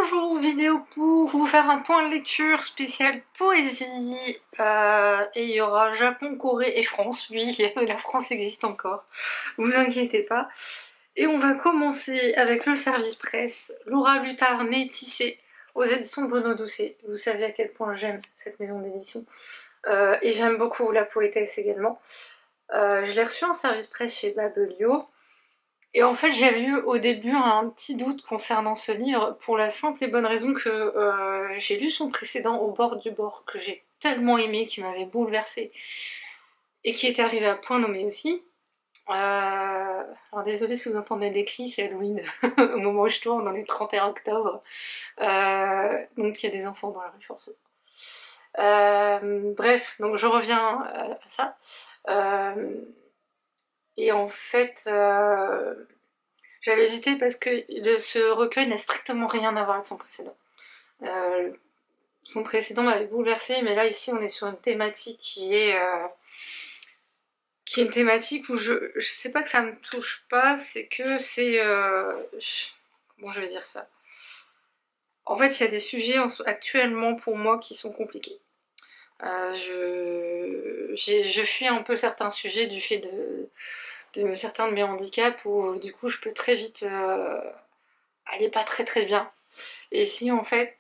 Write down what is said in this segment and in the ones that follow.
Bonjour, vidéo pour vous faire un point de lecture spécial poésie. Et il y aura Japon, Corée et France. Oui, la France existe encore, vous inquiétez pas. Et on va commencer avec le service presse. Laura Luthard, Nez Tissé, aux éditions de Bruno Doucet. Vous savez à quel point j'aime cette maison d'édition. Et j'aime beaucoup la poétesse également. Je l'ai reçue en service presse chez Babelio. Et en fait, j'avais eu au début un petit doute concernant ce livre pour la simple et bonne raison que j'ai lu son précédent Au bord du bord, que j'ai tellement aimé, qui m'avait bouleversée, et qui était arrivé à point nommé aussi. Alors désolée si vous entendez des cris, c'est Halloween, au moment où je tourne, on est le 31 octobre. Donc il y a des enfants dans la rue forcément. Bref, donc je reviens à ça. Et en fait, j'avais hésité parce que ce recueil n'a strictement rien à voir avec son précédent. Euh, Son précédent m'avait bouleversée, mais là ici on est sur une thématique qui est une thématique où je sais pas que ça me touche pas, c'est que c'est comment je vais dire ça. En fait, il y a des sujets actuellement pour moi qui sont compliqués. Je fuis un peu certains sujets du fait de certains de mes handicaps où du coup je peux très vite aller pas très bien. Et si en fait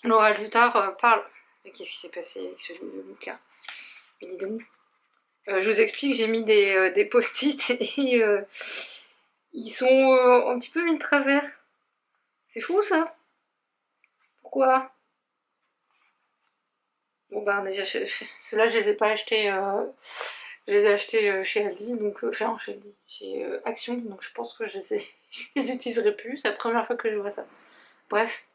Laura Luthard parle. Mais qu'est-ce qui s'est passé avec ce bouquin? Mais dis donc. Je vous explique, j'ai mis des post-it et ils sont un petit peu mis de travers. C'est fou ça. Pourquoi? Bon bah déjà, ceux-là je les ai pas achetés. Je les ai achetés chez Aldi, donc enfin chez Aldi, chez Action, donc je pense que je les utiliserai plus. C'est la première fois que je vois ça. Bref.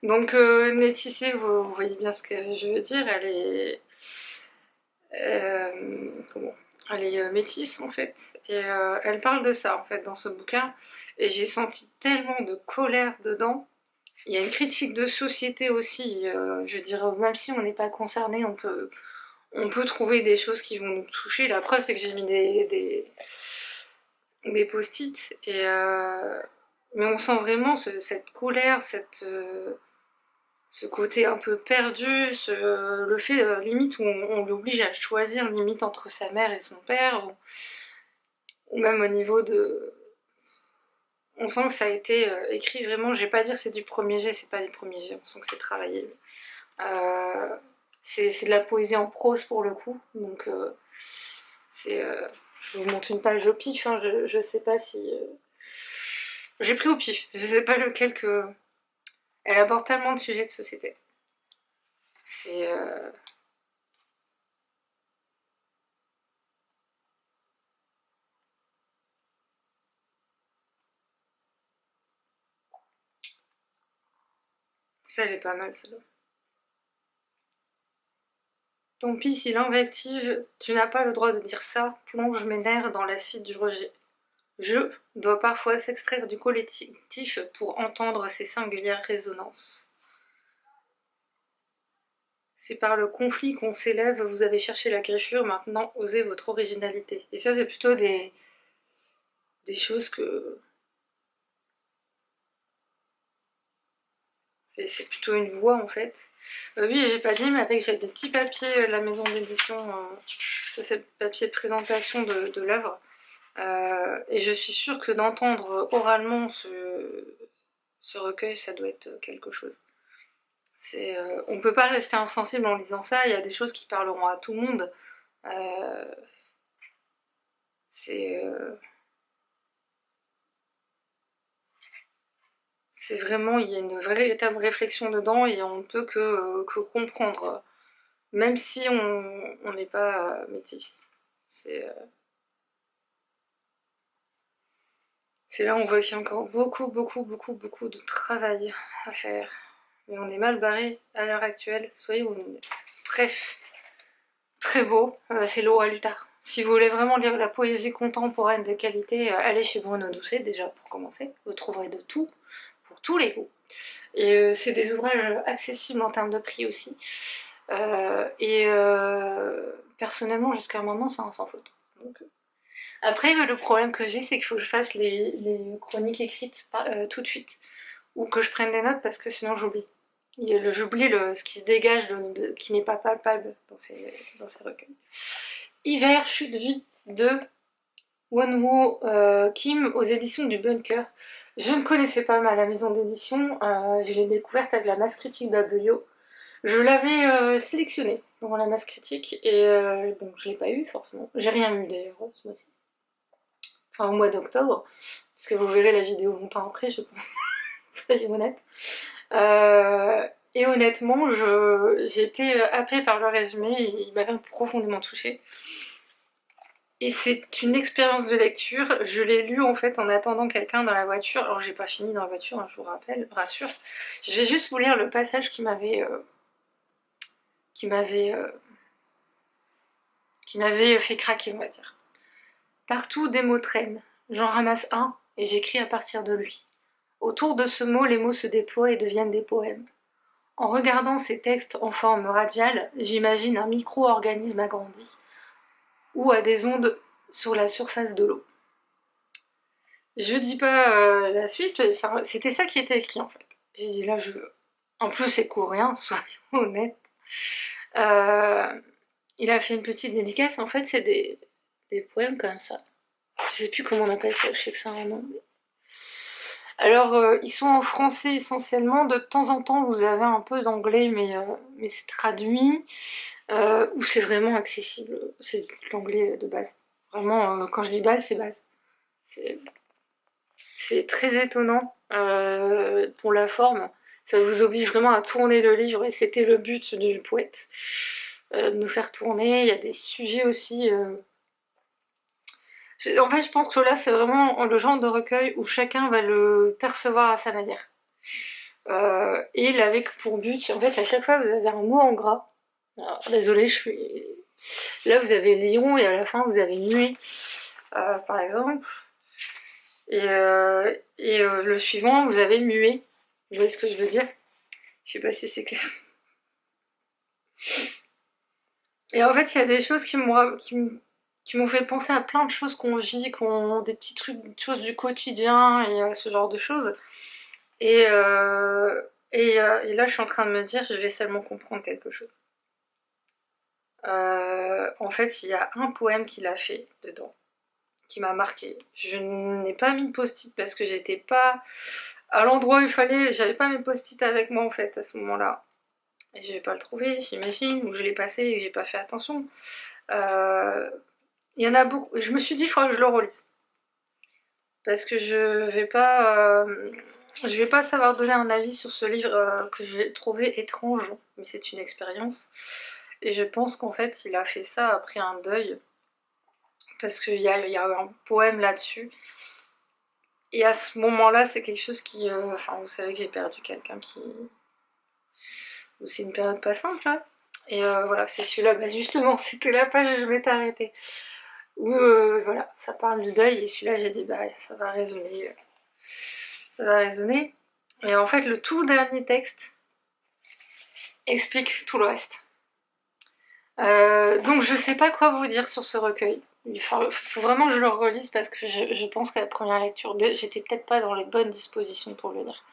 Donc Nez Tissé, vous voyez bien ce que je veux dire. Comment Elle est métisse en fait. Et elle parle de ça en fait dans ce bouquin. Et j'ai senti tellement de colère dedans. Il y a une critique de société aussi. Je dirais, même si on n'est pas concerné, on peut trouver des choses qui vont nous toucher. La preuve, c'est que j'ai mis des post-it. Mais on sent vraiment cette colère, ce côté un peu perdu, le fait limite où on l'oblige à choisir limite entre sa mère et son père, ou même au niveau de... On sent que ça a été écrit vraiment, je vais pas dire c'est du premier jet, c'est pas du premier jet, on sent que c'est travaillé. Euh, c'est de la poésie en prose pour le coup, donc c'est... je vous montre une page au pif, hein, je sais pas si... J'ai pris au pif, je sais pas lequel que... Elle aborde tellement de sujets de société. C'est... Ça, elle est pas mal, celle-là. Tant pis si l'invective, tu n'as pas le droit de dire ça, plonge mes nerfs dans l'acide du rejet. Je dois parfois s'extraire du collectif pour entendre ces singulières résonances. C'est par le conflit qu'on s'élève, vous avez cherché la griffure, maintenant osez votre originalité. Et ça, c'est plutôt des choses que... C'est plutôt une voix en fait. Oui, j'ai pas dit, mais avec j'ai des petits papiers de la maison d'édition, ça c'est le papier de présentation de l'œuvre. Et je suis sûre que d'entendre oralement ce recueil, ça doit être quelque chose. On peut pas rester insensible en lisant ça, il y a des choses qui parleront à tout le monde. Euh, c'est c'est vraiment, il y a une véritable réflexion dedans et on ne peut que comprendre, même si on n'est pas métis. C'est c'est là où on voit qu'il y a encore beaucoup de travail à faire. Mais on est mal barré à l'heure actuelle, soyez honnêtes. Bref, très beau, c'est Laura Luthard. Si vous voulez vraiment lire la poésie contemporaine de qualité, allez chez Bruno Doucet déjà pour commencer. Vous trouverez de tout, pour tous les goûts. Et c'est des ouvrages accessibles en termes de prix aussi. Personnellement, jusqu'à un moment, c'est un sans faute. Donc, après, le problème que j'ai, c'est qu'il faut que je fasse les chroniques écrites tout de suite. ou que je prenne des notes parce que sinon j'oublie. J'oublie ce qui se dégage, qui n'est pas palpable dans ces recueils. Hiver, chute de vie de Wonwoo Kim aux éditions du Bunker. Je ne connaissais pas la maison d'édition, je l'ai découverte avec la masse critique d'Abelio. Je l'avais sélectionnée dans la masse critique et donc je l'ai pas eu forcément. J'ai rien eu d'ailleurs ce mois-ci. Enfin au mois d'octobre, parce que vous verrez la vidéo longtemps après, je pense. Soyez honnête. Et honnêtement, j'ai été happée par le résumé et il m'avait profondément touchée. Et c'est une expérience de lecture. Je l'ai lu en fait en attendant quelqu'un dans la voiture. Alors j'ai pas fini dans la voiture, hein, je vous rappelle, rassure. Je vais juste vous lire le passage qui m'avait fait craquer, on va dire. Partout des mots traînent. J'en ramasse un et j'écris à partir de lui. Autour de ce mot, les mots se déploient et deviennent des poèmes. En regardant ces textes en forme radiale, j'imagine un micro-organisme agrandi ou à des ondes sur la surface de l'eau. Je dis pas la suite, c'était ça qui était écrit en fait. J'ai dit là, en plus c'est coréen, soyons honnêtes. Il a fait une petite dédicace, en fait c'est des poèmes comme ça. Je sais plus comment on appelle ça, je sais que c'est un nom. Alors, ils sont en français essentiellement. De temps en temps, vous avez un peu d'anglais, mais c'est traduit. Ou c'est vraiment accessible. C'est de l'anglais de base. Vraiment, quand je dis base, c'est base. C'est très étonnant pour la forme. Ça vous oblige vraiment à tourner le livre, et c'était le but du poète. De nous faire tourner. Il y a des sujets aussi... En fait, je pense que là, c'est vraiment le genre de recueil où chacun va le percevoir à sa manière. Et il avait pour but, en fait, à chaque fois, vous avez un mot en gras. Alors, désolée, je suis... Là, vous avez lion et à la fin, vous avez nuée, par exemple. Et le suivant, vous avez muet. Vous voyez ce que je veux dire? Je sais pas si c'est clair. Et en fait, il y a des choses qui m'ont fait penser à plein de choses qu'on vit, des petits trucs, des choses du quotidien et ce genre de choses. Et, et là, je suis en train de me dire, je vais seulement comprendre quelque chose. En fait, il y a un poème qu'il a fait dedans, qui m'a marqué. Je n'ai pas mis de post-it parce que j'étais pas à l'endroit où il fallait, j'avais pas mes post-it avec moi en fait à ce moment-là. Et je vais pas le trouver, j'imagine, ou je l'ai passé et que j'ai pas fait attention. Il y en a beaucoup. Je me suis dit, il faudra que je le relise. Parce que je vais pas savoir donner un avis sur ce livre que j'ai trouvé étrange, mais c'est une expérience. Et je pense qu'en fait, il a fait ça après un deuil. Parce qu'il y a un poème là-dessus. Et à ce moment-là, c'est quelque chose qui... Enfin, vous savez que j'ai perdu quelqu'un qui... C'est une période pas simple, là. Et voilà, c'est celui-là. Bah, justement, c'était la page où je m'étais arrêtée. Où, voilà, ça parle du deuil. Et celui-là, j'ai dit, bah, ça va résonner. Ça va résonner. Et en fait, le tout dernier texte explique tout le reste. Donc, je sais pas quoi vous dire sur ce recueil. Il faut vraiment que je le relise parce que je pense qu'à la première lecture, j'étais peut-être pas dans les bonnes dispositions pour le lire.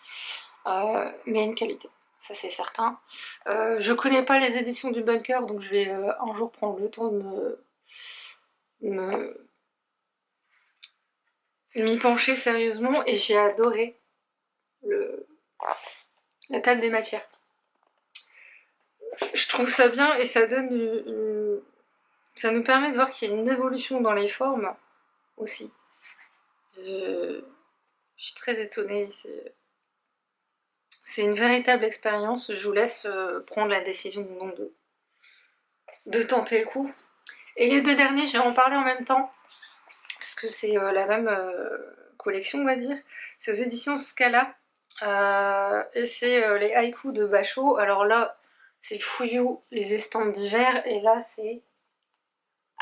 Mais une qualité, ça c'est certain. Je connais pas les éditions du Bunker, donc je vais un jour prendre le temps de m'y pencher sérieusement, et j'ai adoré la table des matières. Je trouve ça bien et ça donne ça nous permet de voir qu'il y a une évolution dans les formes aussi. Je suis très étonnée. C'est une véritable expérience. Je vous laisse prendre la décision de tenter le coup. Et les deux derniers, je vais en parler en même temps, parce que c'est la même collection, on va dire. C'est aux éditions Scala, et c'est les haïkus de Bachot. Alors là, c'est Fouillou, les estampes d'hiver, et là, c'est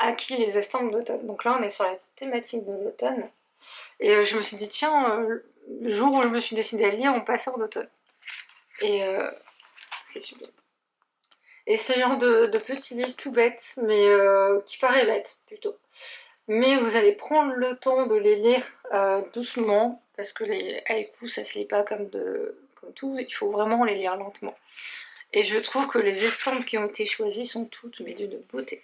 Aki, les estampes d'automne. Donc là, on est sur la thématique de l'automne. Et je me suis dit, tiens, le jour où je me suis décidée à le lire, on passait en automne. Et c'est super. Et ce genre de petit livre tout bête, mais qui paraît bête, plutôt. mais vous allez prendre le temps de les lire doucement, parce que les haïkus ça se lit pas comme tout, il faut vraiment les lire lentement. Et je trouve que les estampes qui ont été choisies sont toutes mais d'une beauté.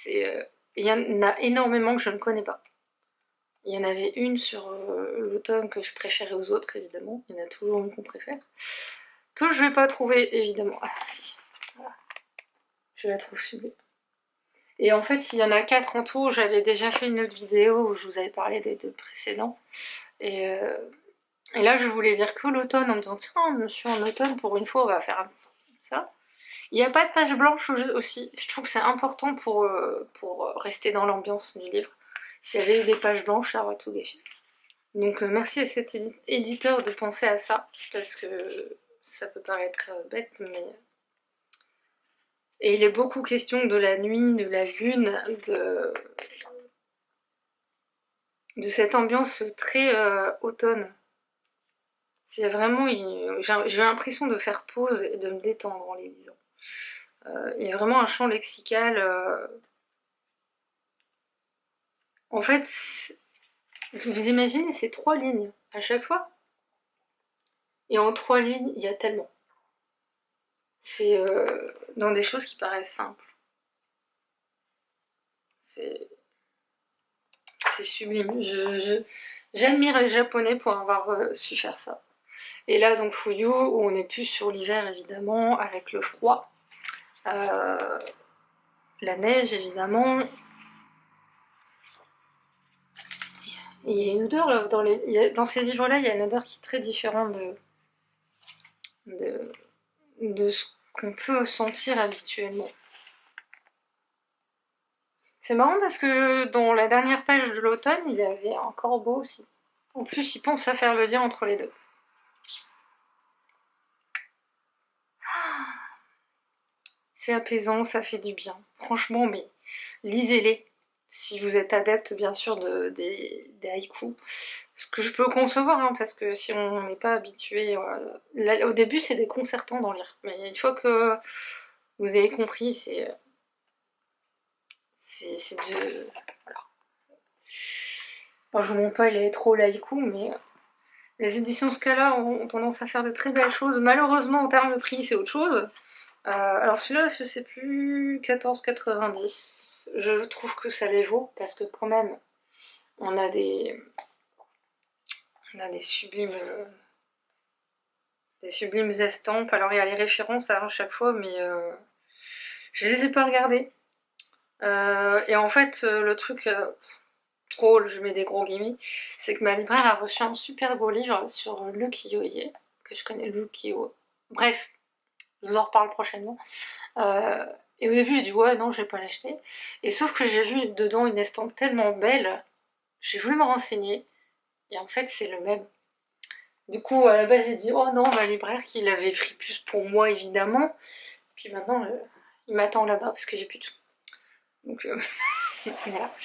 Il y en a énormément que je ne connais pas. Il y en avait une sur l'automne que je préférais aux autres, évidemment. Il y en a toujours une qu'on préfère. Que je vais pas trouver, évidemment. Ah si, voilà. Je la trouve sublime. Et en fait, il y en a 4 en tout. J'avais déjà fait une autre vidéo où je vous avais parlé des 2 précédents. Et là, je voulais lire que l'automne en me disant tiens, monsieur en automne, pour une fois, on va faire ça. Il n'y a pas de page blanche aussi. Je trouve que c'est important pour rester dans l'ambiance du livre. S'il y avait eu des pages blanches, ça aurait tout gâché. Donc merci à cet éditeur de penser à ça, parce que ça peut paraître bête, mais... Et il est beaucoup question de la nuit, de la lune, de cette ambiance très automne. C'est vraiment... J'ai l'impression de faire pause et de me détendre en les lisant. Il y a vraiment un champ lexical... En fait, vous imaginez, c'est 3 lignes à chaque fois. Et en 3 lignes, il y a tellement. C'est dans des choses qui paraissent simples. C'est sublime. J'admire les Japonais pour avoir su faire ça. Et là, donc Fuyu, où on est plus sur l'hiver évidemment, avec le froid, la neige évidemment. Et il y a une odeur là, dans ces livres-là, il y a une odeur qui est très différente de ce qu'on peut sentir habituellement. C'est marrant parce que dans la dernière page de l'automne, il y avait un corbeau aussi. En plus, il pense à faire le lien entre les deux. C'est apaisant, ça fait du bien. Franchement, mais lisez-les. Si vous êtes adepte, bien sûr, des haïkus. Ce que je peux concevoir, hein, parce que si on n'est pas habitué... là, au début, c'est déconcertant d'en lire. Mais une fois que vous avez compris, c'est de... Voilà. Enfin, je vous montre pas, il est trop l'haïku, mais... Les éditions Scala ont tendance à faire de très belles choses. Malheureusement, en termes de prix, c'est autre chose. Alors celui-là, je sais plus, 14,90. Je trouve que ça les vaut, parce que quand même, on a des sublimes... des sublimes estampes. Alors il y a les références à chaque fois, mais je les ai pas regardées. Et en fait, le truc... drôle, je mets des gros guillemets, c'est que ma libraire a reçu un super beau livre sur le Kiyoye, que je connais, le Kiyo. Bref, je vous en reparle prochainement. Et au début, j'ai dit ouais, non, je vais pas l'acheter. Et sauf que j'ai vu dedans une estampe tellement belle, j'ai voulu me renseigner, et en fait, c'est le même. Du coup, à la base, j'ai dit oh non, ma libraire qui l'avait pris plus pour moi, évidemment. Puis maintenant, il m'attend là-bas parce que j'ai plus tout. Donc, voilà.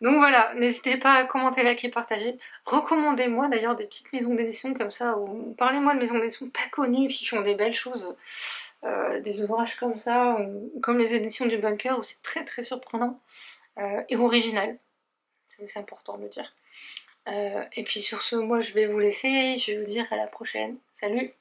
Donc voilà, n'hésitez pas à commenter, liker, partager. Recommandez-moi d'ailleurs des petites maisons d'édition comme ça, ou parlez-moi de maisons d'édition pas connues qui font des belles choses, des ouvrages comme ça, ou comme les éditions du Bunker où c'est très très surprenant et original. C'est important de le dire. Et puis sur ce, moi je vais vous laisser, je vais vous dire à la prochaine. Salut!